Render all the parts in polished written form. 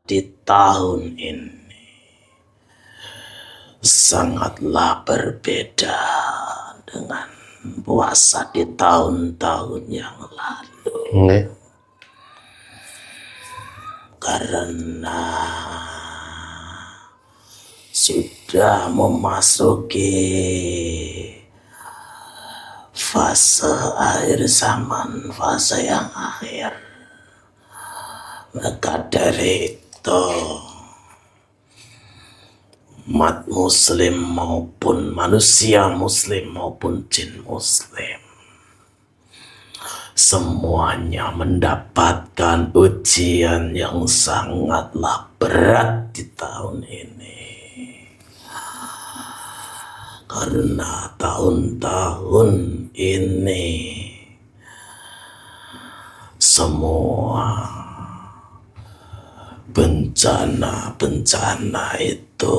di tahun ini sangatlah berbeda dengan puasa di tahun-tahun yang lalu. Karena sudah memasuki fase akhir zaman, fase yang akhir. Maka dari itu umat muslim maupun manusia muslim maupun jin muslim semuanya mendapatkan ujian yang sangatlah berat di tahun ini. Karena tahun-tahun ini semua bencana-bencana itu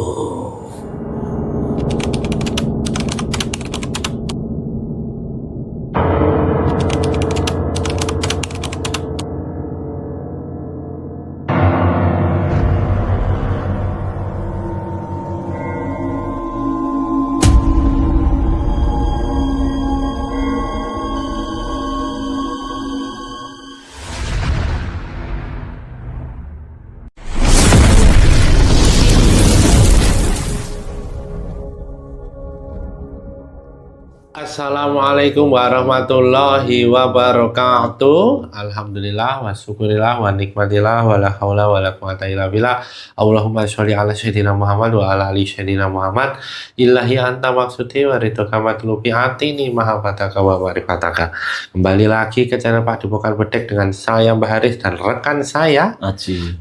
Assalamualaikum warahmatullahi wabarakatuh. Alhamdulillah wa syukurillah wa nikmatillah wa la hawla wa la quwata illa billah. Allahumma sholli ala sayyidina Muhammad wa ala ali sayyidina Muhammad. Ilahi anta maksudi wa ridhoka matlubi atini mahabbataka wa marifataka. Kembali lagi ke channel Pak Depokan Bedek dengan saya Mbak Haris dan rekan saya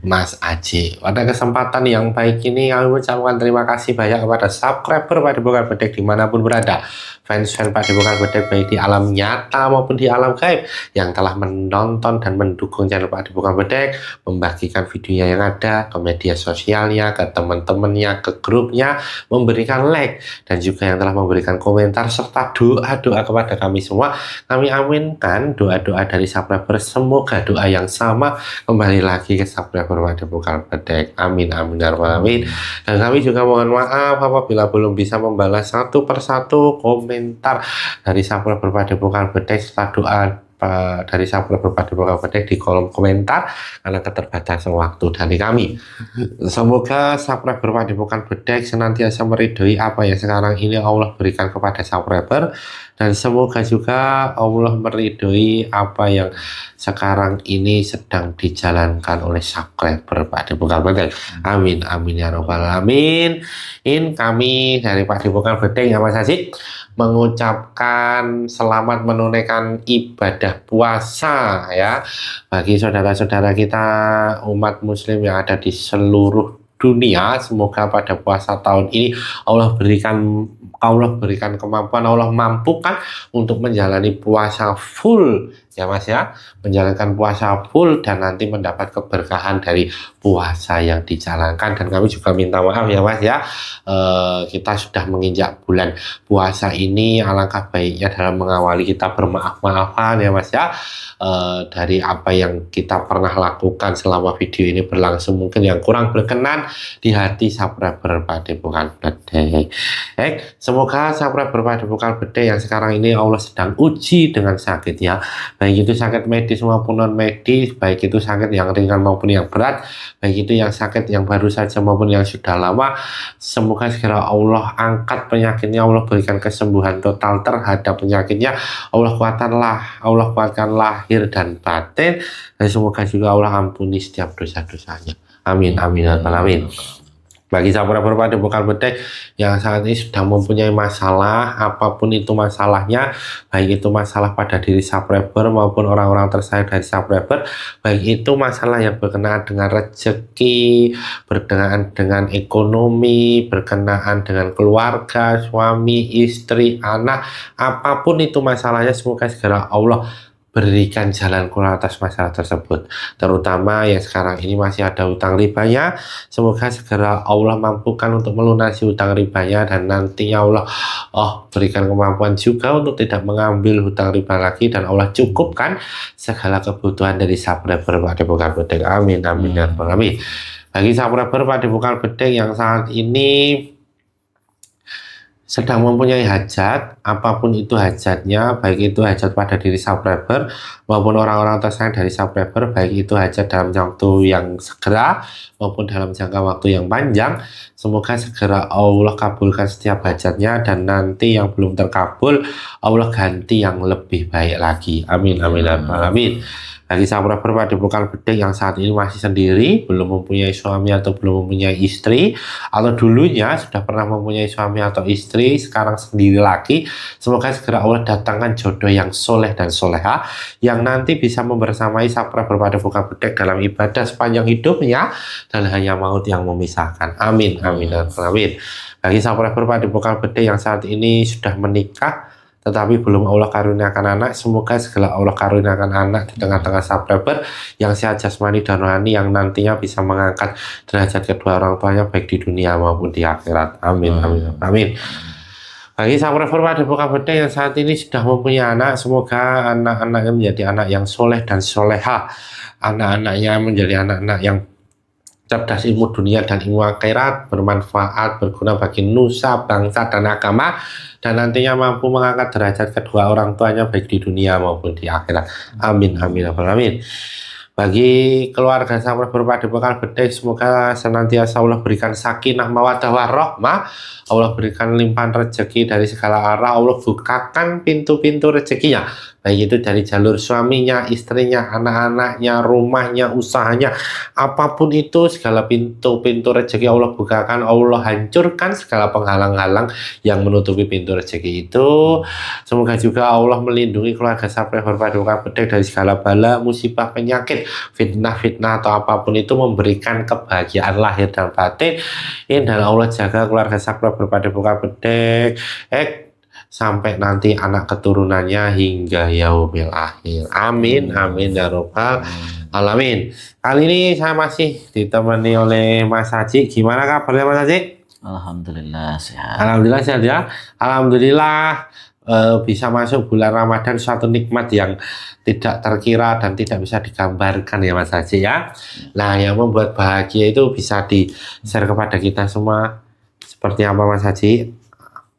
Mas Aji. Pada kesempatan yang baik ini kami mengucapkan terima kasih banyak kepada subscriber Pak Depokan Bedek dimanapun berada. Fans-fans Pak Depokan Bedek baik di alam nyata maupun di alam gaib yang telah menonton dan mendukung channel Pak Depokan Bedek, membagikan videonya yang ada ke media sosialnya, ke teman-temannya, ke grupnya, memberikan like dan juga yang telah memberikan komentar serta doa-doa kepada kami semua. Kami aminkan doa-doa dari subscriber, semoga doa yang sama kembali lagi ke subscriber Pak Depokan Bedek. Amin amin ya rabbal alamin. Dan kami juga mohon maaf apabila belum bisa membalas satu persatu komentar dari subscriber Pak Depokan Bedek setelah doa dari subscriber Pak Depokan Bedek di kolom komentar karena keterbatasan waktu dari kami. Semoga subscriber Pak Depokan Bedek senantiasa meridhoi apa yang sekarang ini Allah berikan kepada subscriber, dan semoga juga Allah meridhoi apa yang sekarang ini sedang dijalankan oleh subscriber Pak Depokan Bedek. Amin amin ya rabbal alamin. Kami dari Pak Depokan Bedek ya Mas Aji mengucapkan selamat menunaikan ibadah puasa ya bagi saudara-saudara kita umat muslim yang ada di seluruh dunia. Semoga pada puasa tahun ini Allah berikan kemampuan, Allah mampukan untuk menjalani puasa full ya Mas ya, menjalankan puasa full dan nanti mendapat keberkahan dari puasa yang dijalankan. Dan kami juga minta maaf ya Mas ya, kita sudah menginjak bulan puasa ini, alangkah baiknya dalam mengawali kita bermaaf-maafan ya Mas ya, dari apa yang kita pernah lakukan selama video ini berlangsung, mungkin yang kurang berkenan di hati subscriber Pak Depokan Bedek. Semoga subscriber Pak Depokan Bedek yang sekarang ini Allah sedang uji dengan sakit ya, baik itu sakit medis maupun non medis, baik itu sakit yang ringan maupun yang berat, baik itu yang sakit yang baru saja maupun yang sudah lama. Semoga segera Allah angkat penyakitnya, Allah berikan kesembuhan total terhadap penyakitnya, Allah kuatkan lahir dan batin, dan semoga juga Allah ampuni setiap dosa-dosanya. Amin amin ya rabbal alamin. Bagi subscriber Pak Depokan Bedek yang saat ini sedang mempunyai masalah, apapun itu masalahnya, baik itu masalah pada diri subscriber maupun orang-orang tersayang dari subscriber, baik itu masalah yang berkenaan dengan rezeki, berkenaan dengan ekonomi, berkenaan dengan keluarga, suami, istri, anak, apapun itu masalahnya, semoga segera Allah berikan jalan keluar atas masalah tersebut. Terutama yang sekarang ini masih ada hutang ribanya, semoga segera Allah mampukan untuk melunasi hutang ribanya, dan nantinya Allah berikan kemampuan juga untuk tidak mengambil hutang riba lagi, dan Allah cukupkan segala kebutuhan dari subscriber Pak Depokan Bedek. Amin amin ya rabbal alamin. Bagi subscriber Padepokan Bedek yang saat ini sedang mempunyai hajat, apapun itu hajatnya, baik itu hajat pada diri subscriber maupun orang-orang tersayang dari subscriber, baik itu hajat dalam waktu yang segera maupun dalam jangka waktu yang panjang, semoga segera Allah kabulkan setiap hajatnya, dan nanti yang belum terkabul Allah ganti yang lebih baik lagi. Amin amin amin. Bagi subscriber Padepokan Bedek yang saat ini masih sendiri, belum mempunyai suami atau belum mempunyai istri, atau dulunya sudah pernah mempunyai suami atau istri, sekarang sendiri lagi, semoga segera Allah datangkan jodoh yang soleh dan soleha, yang nanti bisa membersamai subscriber Padepokan Bedek dalam ibadah sepanjang hidupnya, dan hanya maut yang memisahkan. Amin amin amin. Bagi subscriber Padepokan Bedek yang saat ini sudah menikah tetapi belum Allah karuniakan anak, semoga segala Allah karuniakan anak di tengah-tengah subscriber yang sehat jasmani dan rohani, yang nantinya bisa mengangkat derajat kedua orang tuanya baik di dunia maupun di akhirat. Amin amin amin. Bagi subscriber Padepokan Bedek yang saat ini sudah mempunyai anak, semoga anak-anaknya menjadi anak yang soleh dan soleha, anak-anaknya menjadi anak-anak yang cerdas ilmu dunia dan ilmu akhirat, bermanfaat, berguna bagi nusa, bangsa, dan agama, dan nantinya mampu mengangkat derajat kedua orang tuanya baik di dunia maupun di akhirat. Amin amin amin. Bagi keluarga subscriber Padepokan Bedek, semoga senantiasa Allah berikan sakinah mawaddah warahmah, Allah berikan limpahan rezeki dari segala arah, Allah bukakan pintu-pintu rezekinya, baik itu dari jalur suaminya, istrinya, anak-anaknya, rumahnya, usahanya, apapun itu, segala pintu-pintu rezeki Allah bukakan, Allah hancurkan segala penghalang-halang yang menutupi pintu rezeki itu. Semoga juga Allah melindungi keluarga subscriber Padepokan Bedek dari segala bala, musibah, penyakit, fitnah-fitnah atau apapun itu, memberikan kebahagiaan lahir dan batin, dan Allah jaga keluarga subscriber Padepokan Bedek sampai nanti anak keturunannya hingga yaumil akhir. Amin amin ya robbal alamin. Kali ini saya masih ditemani oleh Mas Haji. Gimana kabarnya Mas Haji? Alhamdulillah sehat. Alhamdulillah sehat ya. Alhamdulillah bisa masuk bulan Ramadan, suatu nikmat yang tidak terkira dan tidak bisa digambarkan ya Mas Haji ya. Nah, yang membuat bahagia itu bisa di-share kepada kita semua. Seperti apa Mas Haji?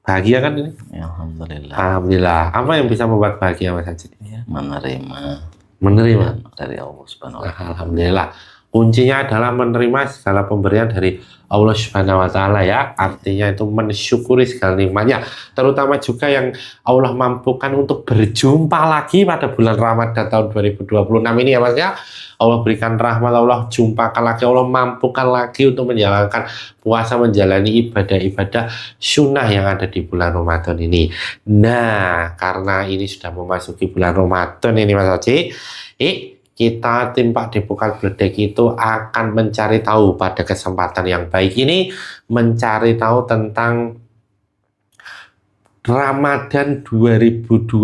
Bahagia kan ini? Ya, Alhamdulillah. Alhamdulillah. Apa yang bisa membuat bahagia Mas Haji? Ya, Menerima dari Allah Subhanahu wa Ta'ala. Alhamdulillah. Kuncinya adalah menerima segala pemberian dari Allah Subhanahu wa Ta'ala ya. Artinya itu mensyukuri segala nikmatnya. Terutama juga yang Allah mampukan untuk berjumpa lagi pada bulan Ramadan tahun 2026 ini ya Mas ya. Allah berikan rahmat, Allah jumpakan lagi, Allah mampukan lagi untuk menjalankan puasa, menjalani ibadah-ibadah sunnah yang ada di bulan Ramadan ini. Nah, karena ini sudah memasuki bulan Ramadan ini Mas Haji, kita tim Padepokan Bedek itu akan mencari tahu pada kesempatan yang baik ini, mencari tahu tentang Ramadan 2026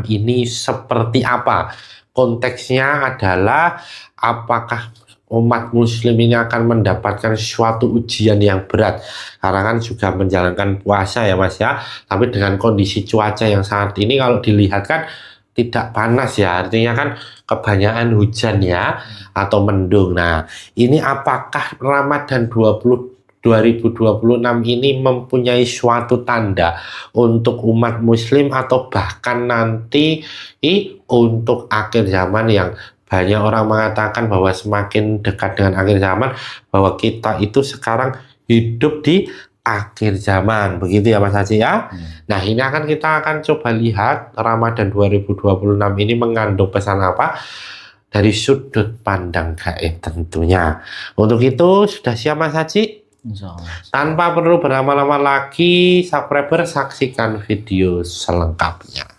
ini seperti apa. Konteksnya adalah apakah umat muslim ini akan mendapatkan suatu ujian yang berat, karena kan juga menjalankan puasa ya Mas ya, tapi dengan kondisi cuaca yang saat ini kalau dilihat kan tidak panas ya, artinya kan kebanyakan hujan ya atau mendung. Nah, ini apakah Ramadan 2026 ini mempunyai suatu tanda untuk umat muslim atau bahkan nanti untuk akhir zaman, yang banyak orang mengatakan bahwa semakin dekat dengan akhir zaman, bahwa kita itu sekarang hidup di akhir zaman, begitu ya Mas Haji ya. Nah, ini kita akan coba lihat Ramadan 2026 ini mengandung pesan apa dari sudut pandang gaib tentunya. Untuk itu sudah siap Mas Haji? Tanpa perlu berlama-lama lagi, subscriber saksikan video selengkapnya.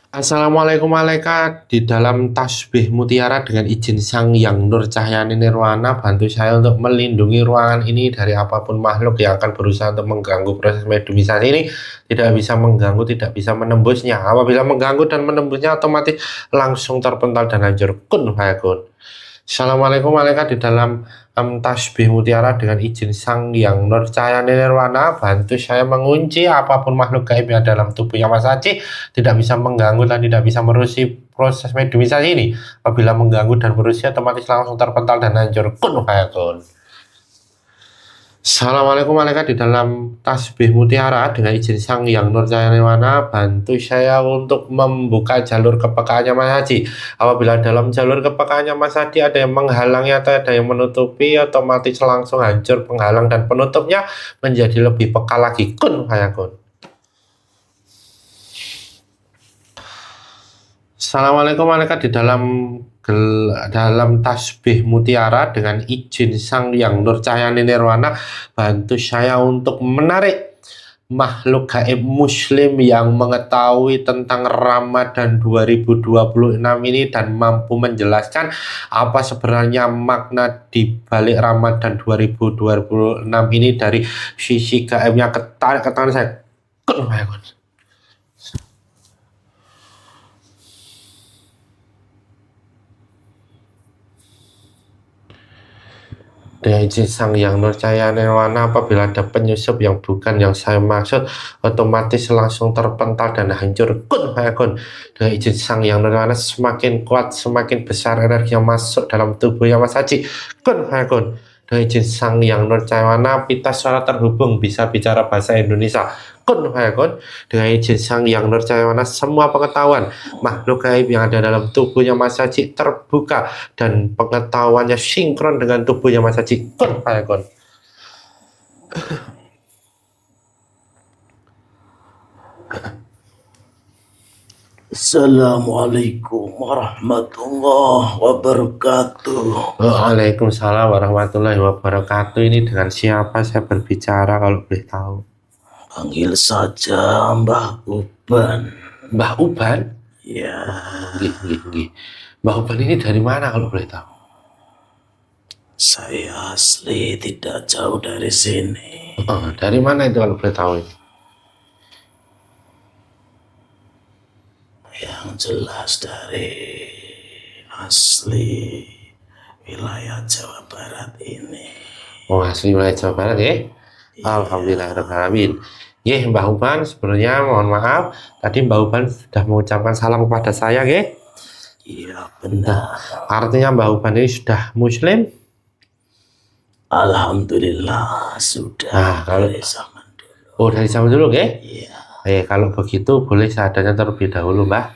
Assalamualaikum malaikat. Di dalam tasbih mutiara dengan izin Sang Yang Nur Cahyani Nirwana, bantu saya untuk melindungi ruangan ini dari apapun makhluk yang akan berusaha untuk mengganggu proses mediumisasi ini. Tidak bisa mengganggu, tidak bisa menembusnya. Apabila mengganggu dan menembusnya, otomatis langsung terpental dan hancur. Kun fayakun. Assalamualaikum malaikat di dalam tasbih mutiara dengan izin Sang Yang Nurcaya Nirwana, bantu saya mengunci apapun makhluk gaib yang dalam tubuhnya Mas Haji tidak bisa mengganggu dan tidak bisa merusak proses mediumisasi ini. Apabila mengganggu dan merusak otomatis langsung terpental dan hancur. Kun fayakun. Assalamualaikum malaikat di dalam tasbih mutiara dengan izin Sang Yang Nurcaya Nirwana, bantu saya untuk membuka jalur kepekaannya Mas Haji. Apabila dalam jalur kepekaannya Mas Haji ada yang menghalangi atau ada yang menutupi, otomatis langsung hancur penghalang dan penutupnya menjadi lebih peka lagi. Kun fayakun. Assalamualaikum malaikat di dalam tasbih mutiara dengan izin Sang Yang Nurcaya Nirwana, bantu saya untuk menarik makhluk gaib muslim yang mengetahui tentang Ramadan 2026 ini dan mampu menjelaskan apa sebenarnya makna di balik Ramadan 2026 ini dari sisi gaibnya. Ketarik ke tangan saya. Kun fayakun. Dengan izin Sang Yang Nurcaya Nirwana, apabila ada penyusup yang bukan yang saya maksud, otomatis langsung terpental dan hancur. Kun fayakun. Dengan izin Sang Yang Nirwana, semakin kuat, semakin besar energi yang masuk dalam tubuhnya Mas Haji. Kun fayakun. Dengan izin Sang Yang Nurcaya Nirwana, pita suara terhubung, bisa bicara bahasa Indonesia. Kun fayakun. Dengan izin Sang Yang Nurcaya Nirwana, semua pengetahuan makhluk gaib yang ada dalam tubuhnya Mas Haji terbuka dan pengetahuannya sinkron dengan tubuhnya Mas Haji. Kun fayakun. Assalamualaikum warahmatullahi wabarakatuh. Waalaikumsalam warahmatullahi wabarakatuh. Ini dengan siapa saya berbicara kalau boleh tahu? Panggil saja Mbah Uban. Mbah Uban? Ya, Nggih. Mbah Uban ini dari mana kalau boleh tahu? saya asli tidak jauh dari sini. Dari mana itu kalau boleh tahu ini? Yang jelas dari asli wilayah Jawa Barat ini. Oh, asli wilayah Jawa Barat ya? Alhamdulillahirrahmanirrahim. Mbah Uban, sebenarnya mohon maaf, tadi Mbah Uban sudah mengucapkan salam kepada saya, ya? Iya benar. Artinya Mbah Uban ini sudah muslim? Alhamdulillah sudah. Nah, dari zaman dulu. Oh, dari zaman dulu, ya? Iya. Kalau begitu boleh seadanya terlebih dahulu, Mbah.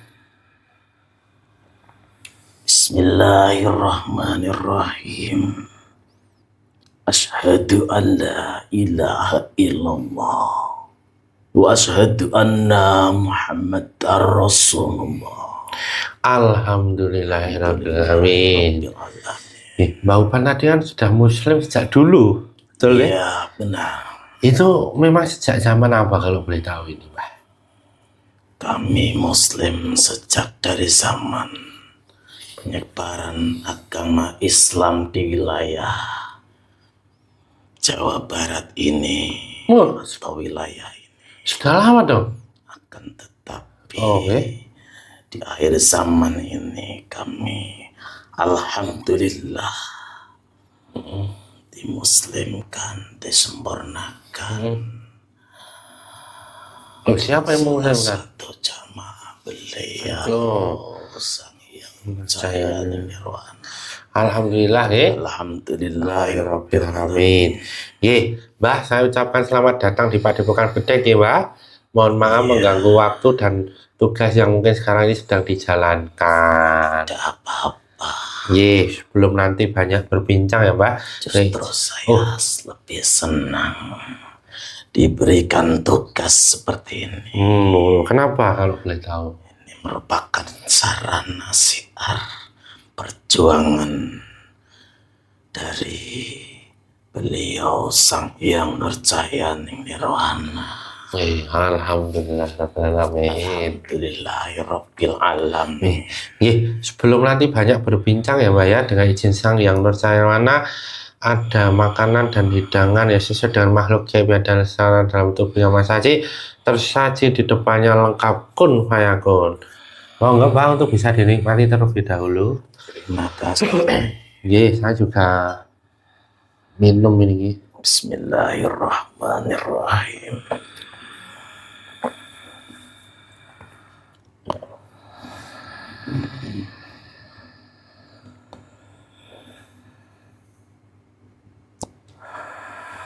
Bismillahirrahmanirrahim. Asyhadu an la ilaha illallah wa asyhadu anna Muhammadar Rasulullah. Alhamdulillahirrahmanirrahim. Mbah Uban tadi kan sudah muslim sejak dulu, betul ya? Iya benar. Itu memang sejak zaman apa kalau boleh tahu ini, Mbah? Kami muslim sejak dari zaman penyebaran agama Islam di wilayah Jawa Barat ini. Atau wilayah ini. Sudah lama dong? Akan tetapi di akhir zaman ini kami alhamdulillah dimuslimkan, disempurnakan. Siapa yang menguslimkan? Satu jamaah beliau Sang Yang Nurcaya Nirwana. Alhamdulillah ya. Alhamdulillahirabbil Alamin. Mbah, saya ucapkan selamat datang di Padepokan Bedek ya, Mbah. Mohon maaf mengganggu waktu dan tugas yang mungkin sekarang ini sedang dijalankan. Tidak apa-apa. Sebelum nanti banyak berbincang ya, Mbah. Justru saya lebih senang diberikan tugas seperti ini. Kenapa kalau boleh tahu? Ini merupakan sarana siar perjuangan dari beliau Sang Yang Nurcaya Nirwana. Alhamdulillahirabbil alamin. Sebelum nanti banyak berbincang ya, Mbak ya, dengan izin Sang Yang Nurcaya Nirwana, ada makanan dan hidangan ya sesuai dengan makhluk gaib dan dalam tubuhnya Mas Haji, tersaji di depannya lengkap kun fayakun. Mau nggak Bang untuk bisa dinikmati terlebih dahulu? Terima kasih. Saya juga minum ini. Bismillahirrahmanirrahim.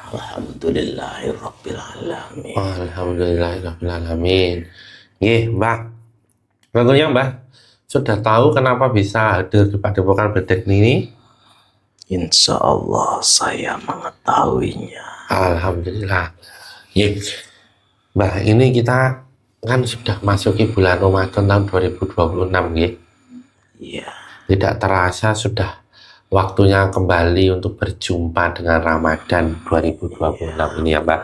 Alhamdulillahirrabbilalamin. Alhamdulillahirrahmanirrahim. Mbak. Tentunya Mbak sudah tahu kenapa bisa hadir di Padepokan Bedek ini? Insya Allah saya mengetahuinya. Alhamdulillah. Mbak, ini kita kan sudah masuki bulan Ramadan tahun 2026, Iya. Tidak terasa sudah waktunya kembali untuk berjumpa dengan Ramadan 2026 ini ya Mbak.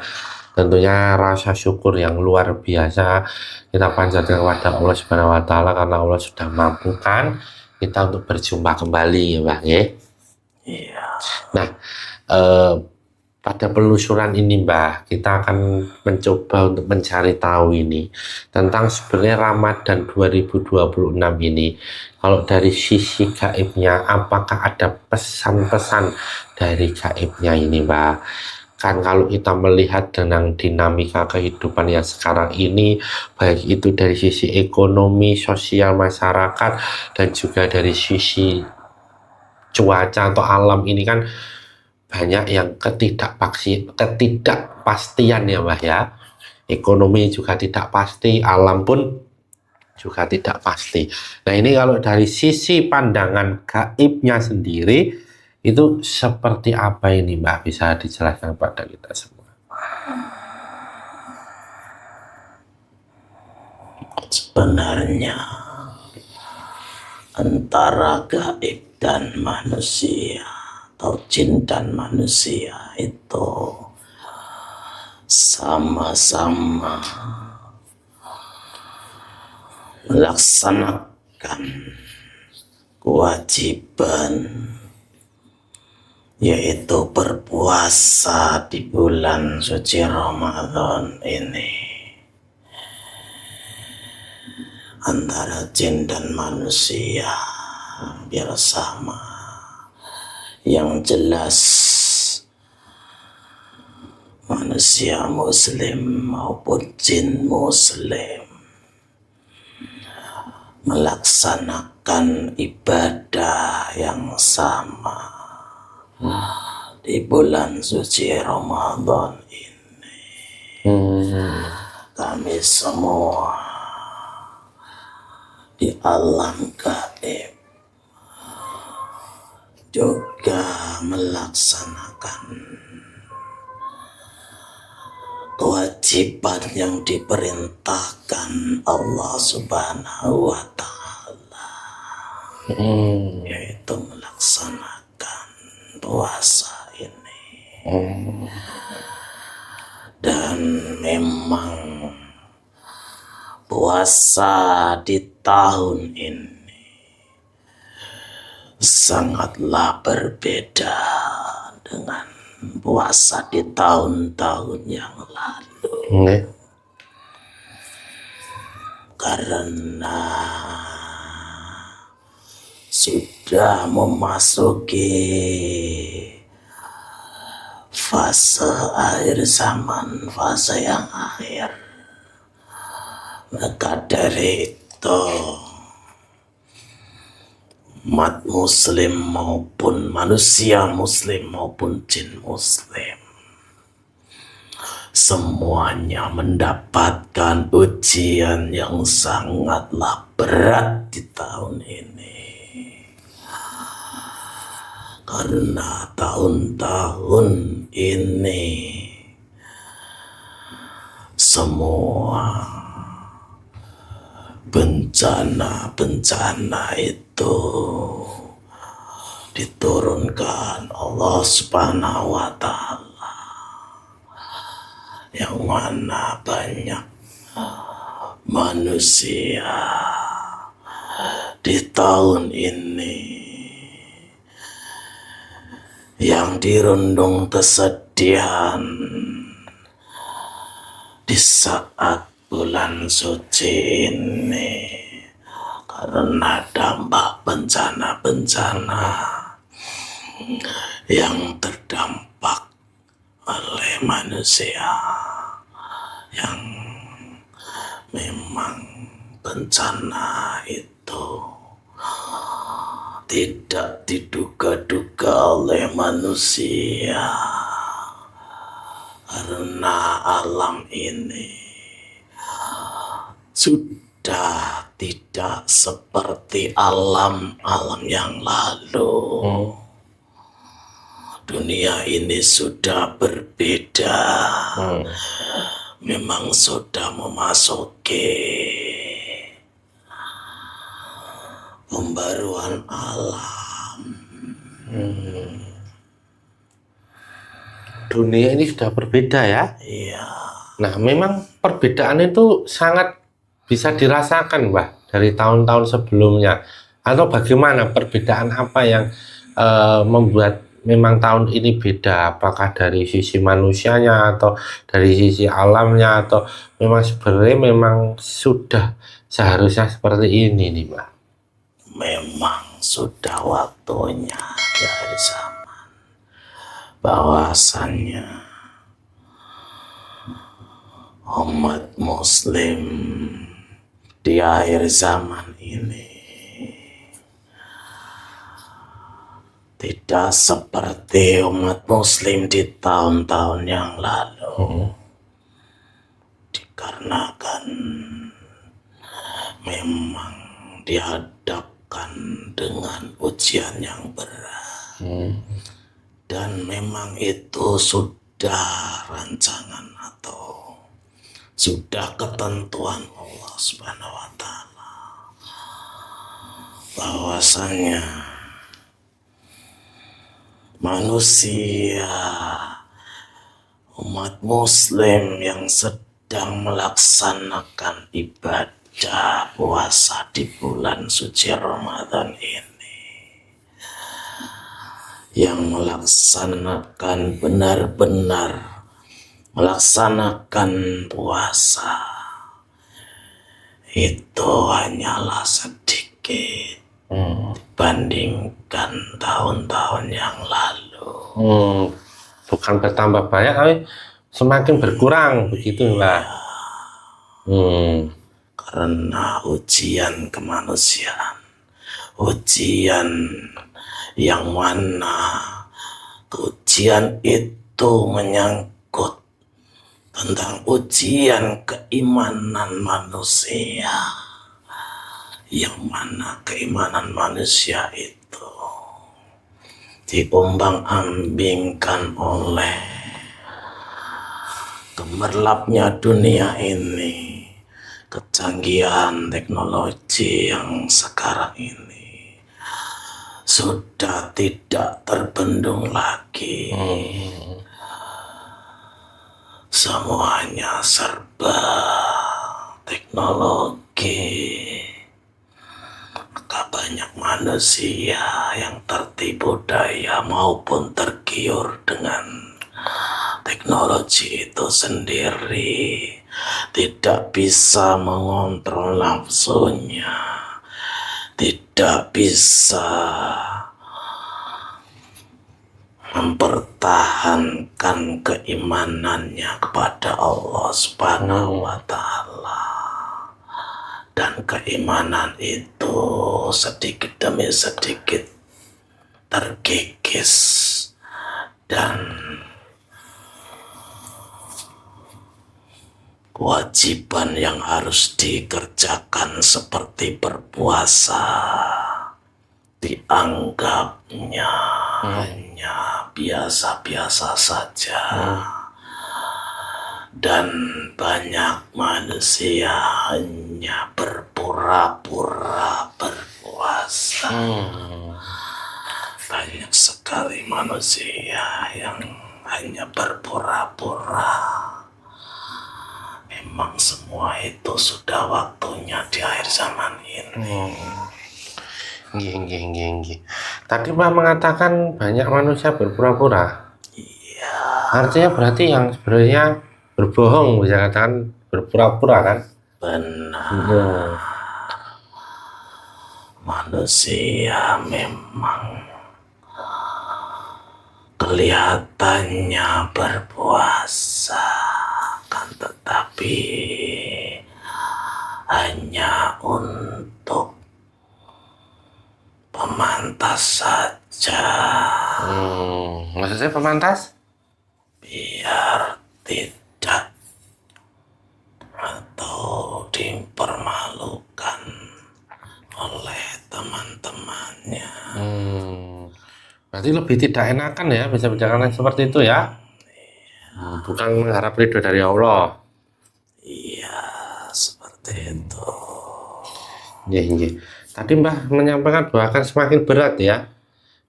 Tentunya rasa syukur yang luar biasa kita panjatkan kepada Allah Subhanahu wa Ta'ala karena Allah sudah mampukan kita untuk berjumpa kembali ya Mbak. Iya. Nah, pada penelusuran ini Mbak, kita akan mencoba untuk mencari tahu ini tentang sebenarnya Ramadan 2026 ini. Kalau dari sisi gaibnya, apakah ada pesan-pesan dari gaibnya ini Mbak? Kan kalau kita melihat dengan dinamika kehidupan yang sekarang ini, baik itu dari sisi ekonomi, sosial masyarakat, dan juga dari sisi cuaca atau alam ini kan banyak yang ketidakpastian ya Mbak ya. Ekonomi juga tidak pasti, alam pun juga tidak pasti. Nah ini kalau dari sisi pandangan gaibnya sendiri, itu seperti apa ini Mbak? Bisa dijelaskan kepada kita semua? Sebenarnya antara gaib dan manusia atau jin dan manusia itu sama-sama melaksanakan kewajiban, yaitu berpuasa di bulan suci Ramadan ini. Antara jin dan manusia hampir sama. Yang jelas manusia muslim maupun jin muslim melaksanakan ibadah yang sama di bulan suci Ramadan ini. Kami semua di alam gaib juga melaksanakan kewajiban yang diperintahkan Allah Subhanahu wa Ta'ala, yaitu melaksanakan puasa ini. Dan memang puasa di tahun ini sangatlah berbeda dengan puasa di tahun-tahun yang lalu. Karena sudah memasuki fase akhir zaman, fase yang akhir. Maka dari itu umat muslim maupun manusia muslim maupun jin muslim semuanya mendapatkan ujian yang sangatlah berat di tahun ini. Karena tahun-tahun ini semua bencana-bencana itu diturunkan Allah Subhanahu wa Ta'ala, yang mana banyak manusia di tahun ini yang dirundung kesedihan di saat bulan suci ini karena dampak bencana-bencana yang terdampak oleh manusia, yang memang bencana itu tidak diduga-duga oleh manusia, karena alam ini sudah tidak seperti alam-alam yang lalu. Dunia ini sudah berbeda. Memang sudah memasuki pembaruan alam. Dunia ini sudah berbeda ya. Iya. Nah, memang perbedaan itu sangat bisa dirasakan, Mbah, dari tahun-tahun sebelumnya. Atau bagaimana perbedaan apa yang membuat memang tahun ini beda? Apakah dari sisi manusianya atau dari sisi alamnya, atau memang sebenarnya memang sudah seharusnya seperti ini nih, Mbah? Memang sudah waktunya di akhir zaman, bahwasannya umat muslim di akhir zaman ini tidak seperti umat muslim di tahun-tahun yang lalu. Dikarenakan memang dihadapkan dengan ujian yang berat. Dan memang itu sudah rancangan atau sudah ketentuan Allah Subhanahu wa Ta'ala, bahwasanya manusia, umat muslim yang sedang melaksanakan ibadah puasa di bulan suci Ramadan ini, yang melaksanakan benar-benar melaksanakan puasa itu hanyalah sedikit dibandingkan tahun-tahun yang lalu. Bukan bertambah banyak, tapi semakin berkurang begitu, Mbak. Karena ujian kemanusiaan, ujian yang mana ujian itu menyangkut tentang ujian keimanan manusia, yang mana keimanan manusia itu diombang-ambingkan oleh gemerlapnya dunia ini, kecanggihan teknologi yang sekarang ini sudah tidak terbendung lagi. Semuanya serba teknologi. Maka banyak manusia yang tertipu daya maupun tergiur dengan teknologi itu sendiri, tidak bisa mengontrol nafsunya, tidak bisa mempertahankan keimanannya kepada Allah Subhanahu wa Ta'ala. Dan keimanan itu sedikit demi sedikit terkikis, dan kewajiban yang harus dikerjakan seperti berpuasa dianggapnya hanya biasa-biasa saja. Dan banyak manusia hanya berpura-pura berpuasa. Banyak sekali manusia yang hanya berpura-pura. Memang semua itu sudah waktunya di akhir zaman ini. Tadi Pak mengatakan banyak manusia berpura-pura. Iya. Artinya berarti yang sebenarnya berbohong, bisa katakan berpura-pura kan? Benar. Manusia memang kelihatannya berpuasa, kan tetapi hanya untuk pemantas saja, Maksud saya pemantas? biar tidak atau dipermalukan oleh teman-temannya. Berarti lebih tidak enakan ya bisa berjalan seperti itu ya? Bukan mengharap ridho dari Allah. Iya, seperti itu. Iya. Tadi Mbah menyampaikan bahwa akan semakin berat ya.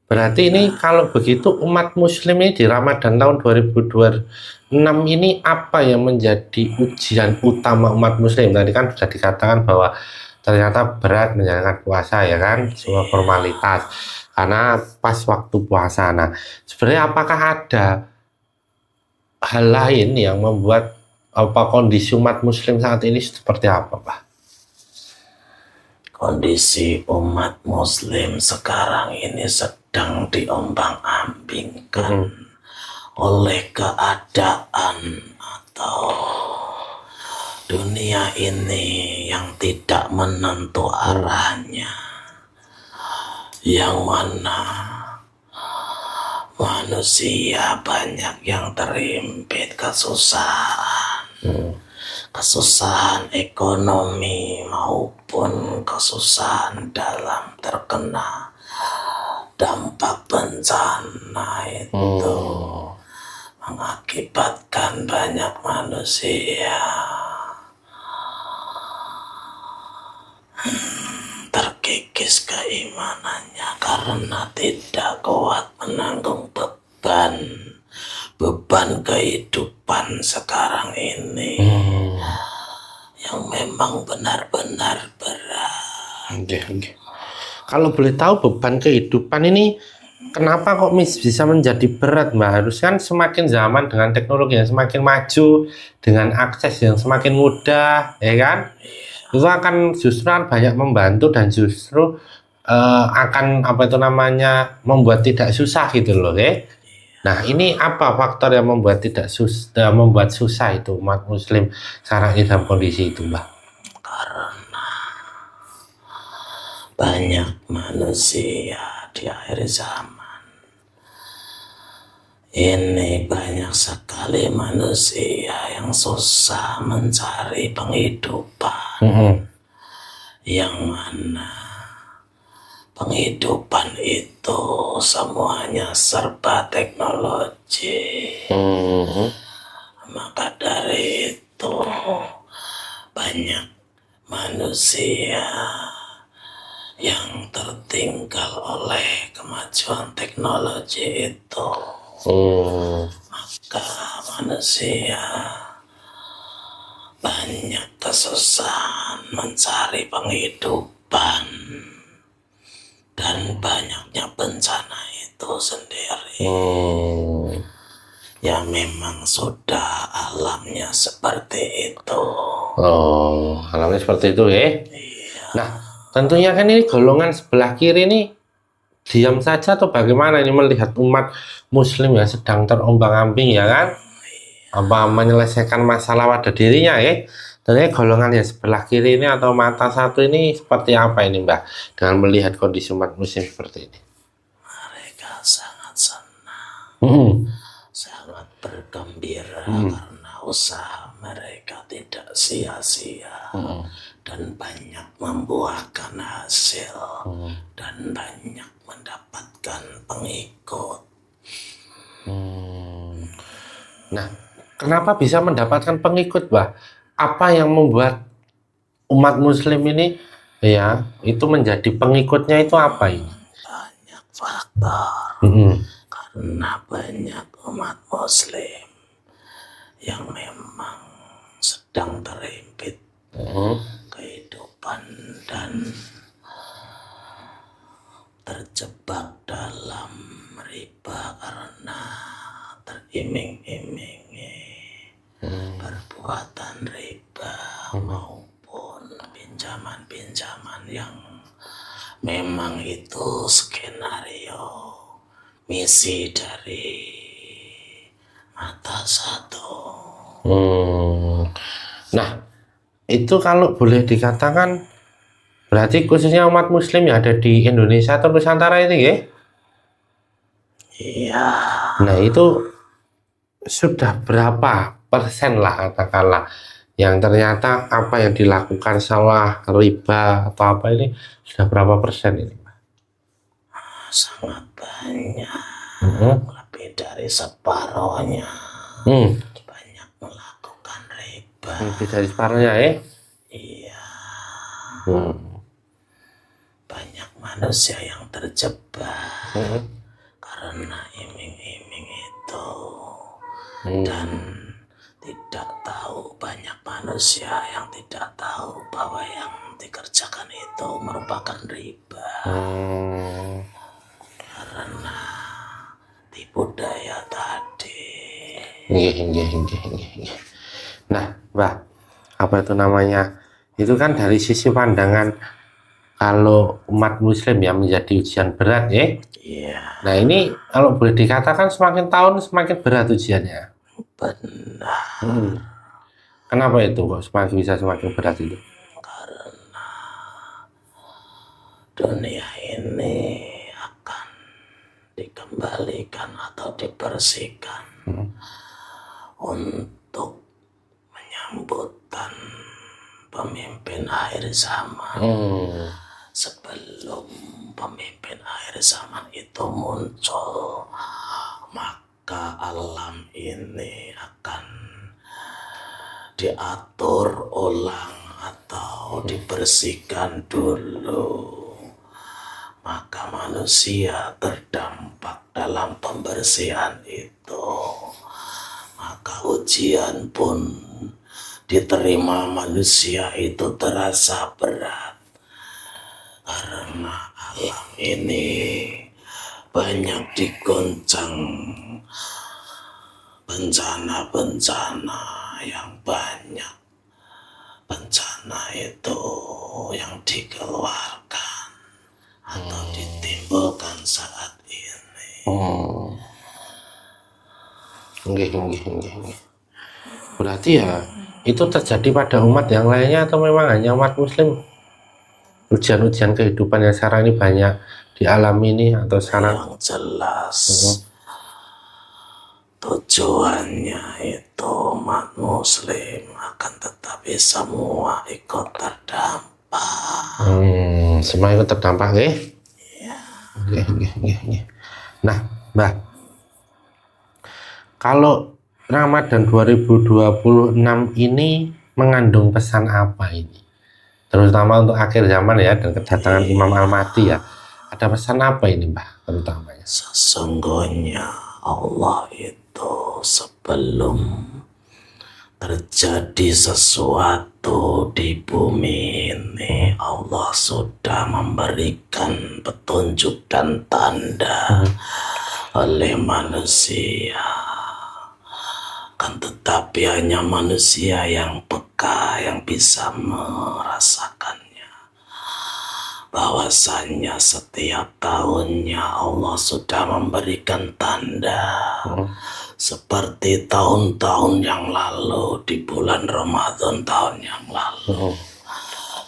Berarti ini kalau begitu umat muslim ini di Ramadan tahun 2026 ini apa yang menjadi ujian utama umat muslim? Tadi kan sudah dikatakan bahwa ternyata berat menjalankan puasa ya kan, semua formalitas karena pas waktu puasa. Nah, sebenarnya apakah ada hal lain yang membuat kondisi umat muslim saat ini seperti apa, Pak? Kondisi umat muslim sekarang ini sedang diombang-ambingkan oleh keadaan atau dunia ini yang tidak menentu arahnya, yang mana manusia banyak yang terhimpit kesusahan, kesusahan ekonomi maupun kesusahan dalam terkena dampak bencana itu mengakibatkan banyak manusia terkikis keimanannya karena tidak kuat menanggung beban kehidupan sekarang ini yang memang benar-benar berat. Kalau boleh tahu beban kehidupan ini kenapa kok bisa menjadi berat, Mbak? Harus kan semakin zaman dengan teknologi yang semakin maju, dengan akses yang semakin mudah, ya kan? Itu akan justru banyak membantu dan justru akan membuat tidak susah gitu loh, ya. Nah, ini apa faktor yang membuat susah itu umat muslim sekarang ini dalam kondisi itu, Mbak? Karena banyak manusia di akhir zaman ini, banyak sekali manusia yang susah mencari penghidupan, yang mana penghidupan itu semuanya serba teknologi. Maka dari itu banyak manusia yang tertinggal oleh kemajuan teknologi itu. Maka manusia banyak kesusahan mencari penghidupan dan banyaknya bencana itu sendiri. Ya memang sudah alamnya seperti itu. Alamnya seperti itu ya. Nah, tentunya kan ini golongan sebelah kiri ini diam saja atau bagaimana ini melihat umat muslim yang sedang terombang-ambing ya kan? Apa menyelesaikan masalah pada dirinya ya? Tentunya golongan yang sebelah kiri ini atau mata satu ini seperti apa ini, Mbak? Dengan melihat kondisi umat muslim seperti ini. Mereka sangat senang, sangat bergembira karena usaha mereka tidak sia-sia dan banyak membuahkan hasil dan banyak mendapatkan pengikut. Nah, kenapa bisa mendapatkan pengikut, Mbak? Apa yang membuat umat muslim ini ya itu menjadi pengikutnya itu apa ini? Banyak faktor. Karena banyak umat muslim yang memang sedang terhimpit kehidupan dan terjebak dalam riba karena teriming-imingi perbuatan riba maupun pinjaman-pinjaman yang memang itu skenario misi dari mata satu. Nah, itu kalau boleh dikatakan berarti khususnya umat muslim yang ada di Indonesia atau Nusantara itu ya? Iya, Nah, itu sudah berapa persen lah katakanlah yang ternyata apa yang dilakukan salah, riba atau apa ini sudah berapa persen ini, Pak? sangat banyak. Hmm. Lebih dari separohnya Hmm. banyak melakukan riba. Lebih dari separuhnya ya? Iya, Hmm. banyak manusia yang terjebak Hmm. karena iming-iming itu. Hmm. Dan tidak tahu, banyak manusia yang tidak tahu bahwa yang dikerjakan itu merupakan riba. Karena tipu daya tadi. Nah, Mbak, apa itu namanya? Itu kan dari sisi pandangan kalau umat muslim ya menjadi ujian berat ya. Iya, Nah, ini kalau boleh dikatakan semakin tahun semakin berat ujiannya. benar. Kenapa itu kok semakin berat itu? Karena dunia ini akan dikembalikan atau dibersihkan untuk menyambutkan pemimpin akhir zaman. Sebelum pemimpin akhir zaman itu muncul, maka alam ini akan diatur ulang atau dibersihkan dulu. Maka manusia terdampak dalam pembersihan itu. Maka ujian pun diterima manusia itu terasa berat. Karena alam ini banyak digoncang bencana-bencana yang banyak. Bencana itu yang dikeluarkan atau ditimbulkan saat ini. Berarti ya itu terjadi pada umat yang lainnya atau memang hanya umat muslim? Ujian-ujian kehidupan yang sekarang ini banyak dialami ini atau sekarang? Yang jelas tujuannya itu umat muslim, akan tetapi semua ikut terdampak. Semua ikut terdampak ya? Nah, Mbak, kalau Ramadan 2026 ini mengandung pesan apa ini? Terutama untuk akhir zaman ya dan kedatangan Imam Al-Mahdi ya. Ada pesan apa ini, Mbak, terutamanya? Sesungguhnya Allah itu sebelum terjadi sesuatu di bumi ini, Allah sudah memberikan petunjuk dan tanda oleh manusia. Kan tetapi hanya manusia yang peka yang bisa merasakannya. Bahwasannya setiap tahunnya Allah sudah memberikan tanda. Seperti tahun-tahun yang lalu, di bulan Ramadan tahun yang lalu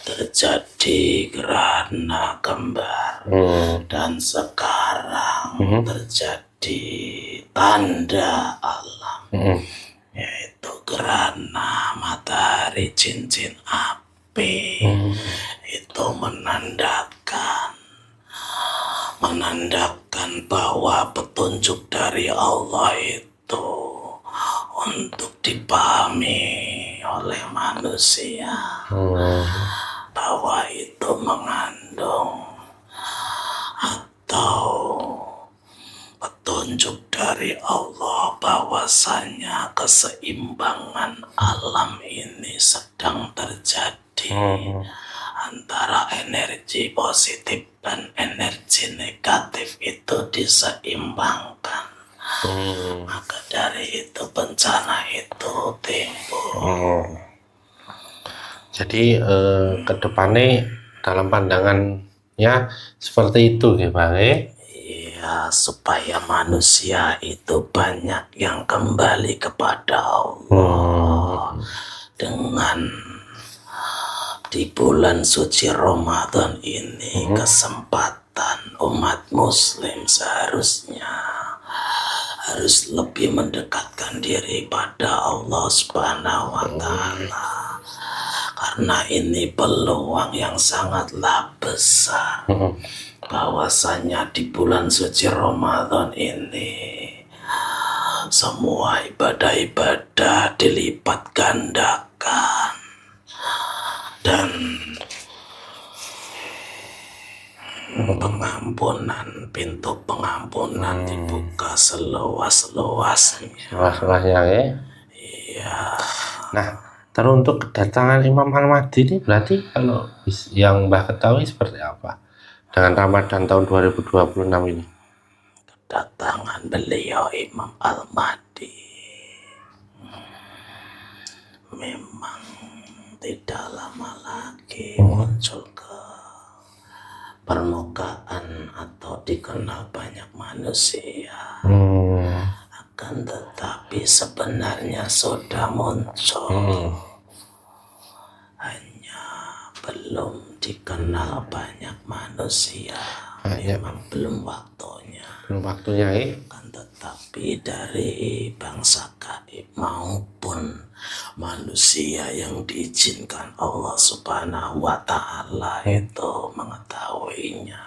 terjadi gerhana kembar. Dan sekarang terjadi tanda alam, yaitu gerhana matahari cincin api. Itu menandakan bahwa petunjuk dari Allah itu untuk dipahami oleh manusia, bahwa itu mengandung atau petunjuk dari Allah bahwasanya keseimbangan alam ini sedang terjadi antara energi positif dan energi negatif itu diseimbangkan. Maka dari itu bencana itu timbul. Jadi ke depannya dalam pandangannya seperti itu ya Bang. Iya, Ya, supaya manusia itu banyak yang kembali kepada Allah dengan di bulan suci Ramadan ini kesempatan umat muslim seharusnya harus lebih mendekatkan diri pada Allah Subhanahu wa Ta'ala, karena ini peluang yang sangatlah besar bahwasanya di bulan suci Ramadan ini semua ibadah-ibadah dilipat gandakan dan pengampunan, pintu pengampunan dibuka seluas-luasnya. Seluas-luasnya ya. Iya. Nah, teruntuk kedatangan Imam Al-Mahdi ini berarti kalau yang Mbah ketahui seperti apa dengan Ramadan tahun 2026 ini? Kedatangan beliau Imam Al-Mahdi memang tidak lama lagi muncul ke permukaan atau dikenal banyak manusia. Akan tetapi sebenarnya sudah muncul, hanya belum dikenal banyak manusia. Memang belum waktunya. Belum waktunya ya. Akan tetapi dari bangsa gaib maupun manusia yang diizinkan Allah Subhanahu wa Ta'ala itu mengetahuinya,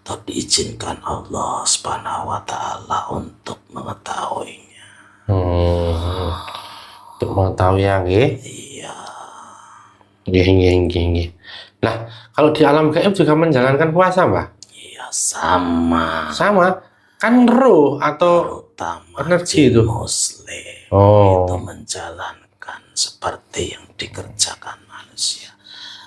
atau diizinkan Allah Subhanahu wa Ta'ala untuk mengetahuinya. Untuk mengetahui yang Iya. Nggih. Nah, kalau di alam gaib juga menjalankan puasa, Mbak? Iya, sama. Sama, kan roh atau terutama energi itu muslim itu menjalankan seperti yang dikerjakan manusia,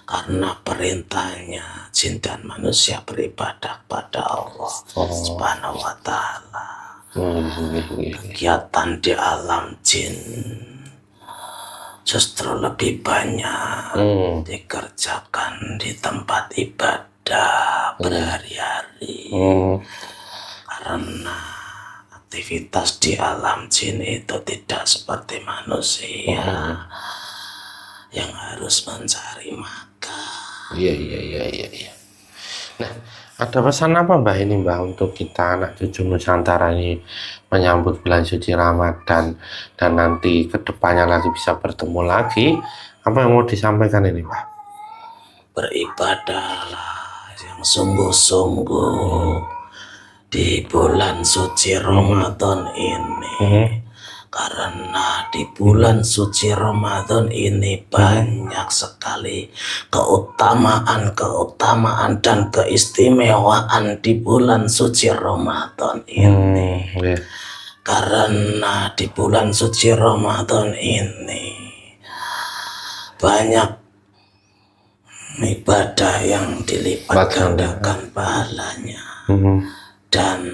karena perintahnya jin dan manusia beribadah pada Allah Subhanahu wa Ta'ala. Kegiatan di alam jin justru lebih banyak dikerjakan di tempat ibadah berhari-hari, karena aktivitas di alam jin itu tidak seperti manusia yang harus mencari makan. Iya. Nah, ada pesan apa Mbak ini Mbak untuk kita anak cucu Nusantara ini menyambut bulan suci Ramadan dan nanti kedepannya lagi bisa bertemu lagi? Apa yang mau disampaikan ini Mbak? Beribadahlah yang sungguh-sungguh di bulan suci Ramadan ini, karena di bulan suci Ramadan ini banyak sekali keutamaan dan keistimewaan di bulan suci Ramadan ini. Karena di bulan suci Ramadan ini banyak ibadah yang dilipat gandakan pahalanya, dan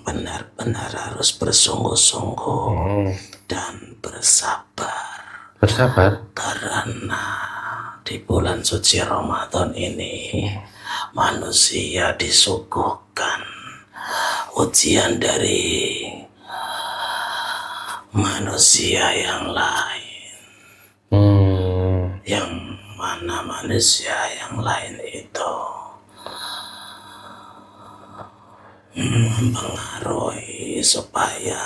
benar-benar harus bersungguh-sungguh dan bersabar, karena di bulan suci Ramadan ini manusia disuguhkan ujian dari manusia yang lain, yang mana manusia yang lain itu mempengaruhi supaya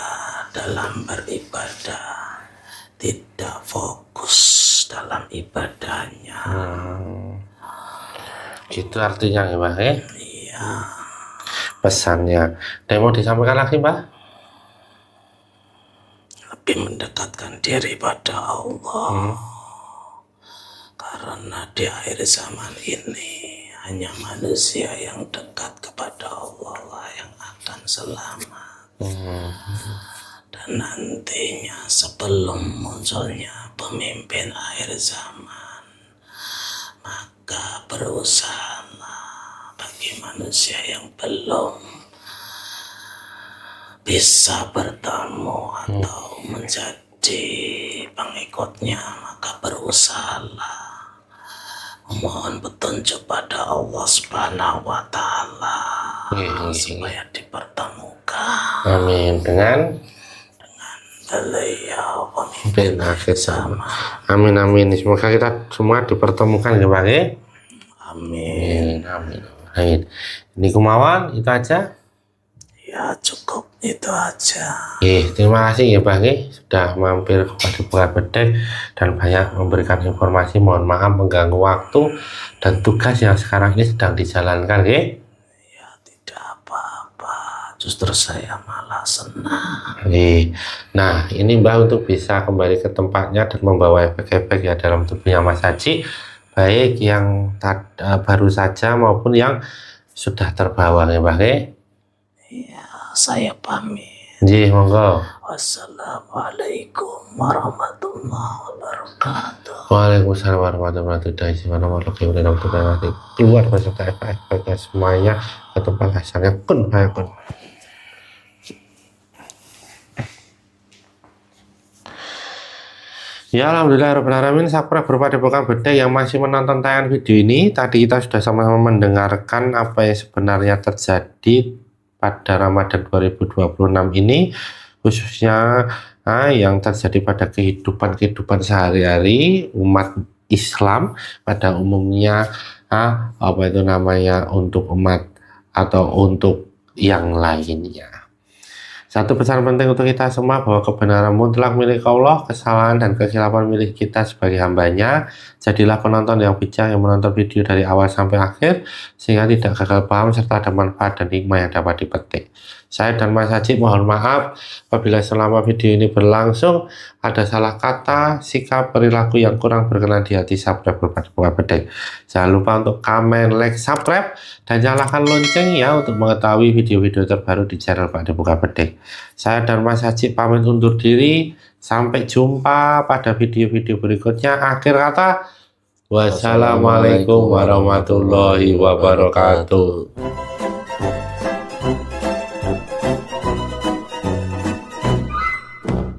dalam beribadah tidak fokus dalam ibadahnya. Gitu artinya ya Mbak ya? Iya. Pesannya. Dan mau disampaikan lagi Mbak? Lebih mendekatkan diri pada Allah. Karena di akhir zaman ini hanya manusia yang dekat kepada Allah lah yang akan selamat. Dan nantinya sebelum munculnya pemimpin akhir zaman, maka berusahalah bagi manusia yang belum bisa bertemu atau menjadi pengikutnya, maka berusahalah Mohon petunjuk pada Allah Subhanahu wa Ta'ala supaya dipertemukan. Amin. Dengan beliau pemimpin akhir zaman. Amin amin. Semoga kita semua dipertemukan ya Bang. Amin. Amin. Amin. Ini kemauan itu aja. Ya cukup itu aja. Terima kasih ya Bang sudah mampir kepada Buka Bedek dan banyak memberikan informasi. Mohon maaf mengganggu waktu dan tugas yang sekarang ini sedang dijalankan Ya tidak apa-apa, justru saya malah senang. Nah ini Mbak untuk bisa kembali ke tempatnya dan membawa efek-efek ya dalam tubuhnya Mas Haji, baik yang baru saja maupun yang sudah terbawa ya Mbak. Ya, saya pamit. Monggo. Wassalamualaikum warahmatullahi wabarakatuh. Waalaikumsalam warahmatullahi wabarakatuh. Keluar beserta efek-efeknya semuanya ke tempat asalnya. Kun fayakun. Ya alhamdulillahirrahmanirrahim. Sahabat Buka Bedek yang masih menonton tayangan video ini, tadi kita sudah sama-sama mendengarkan apa yang sebenarnya terjadi pada Ramadan 2026 ini, khususnya yang terjadi pada kehidupan sehari-hari umat Islam pada umumnya, apa itu namanya, untuk umat atau untuk yang lainnya. Satu pesan penting untuk kita semua bahwa kebenaran mutlak milik Allah, kesalahan dan kesilapan milik kita sebagai hambanya. Jadilah penonton yang bijak yang menonton video dari awal sampai akhir sehingga tidak gagal paham serta ada manfaat dan hikmah yang dapat dipetik. Saya dan Mas Haji mohon maaf apabila selama video ini berlangsung ada salah kata, sikap, perilaku yang kurang berkenan di hati sahabat Buka Bedek. Jangan lupa untuk komen, like, subscribe, dan nyalakan lonceng ya untuk mengetahui video-video terbaru di channel Pak Buka Bedek. Saya dan Mas Haji pamit undur diri. Sampai jumpa pada video-video berikutnya. Akhir kata, wassalamualaikum warahmatullahi wabarakatuh.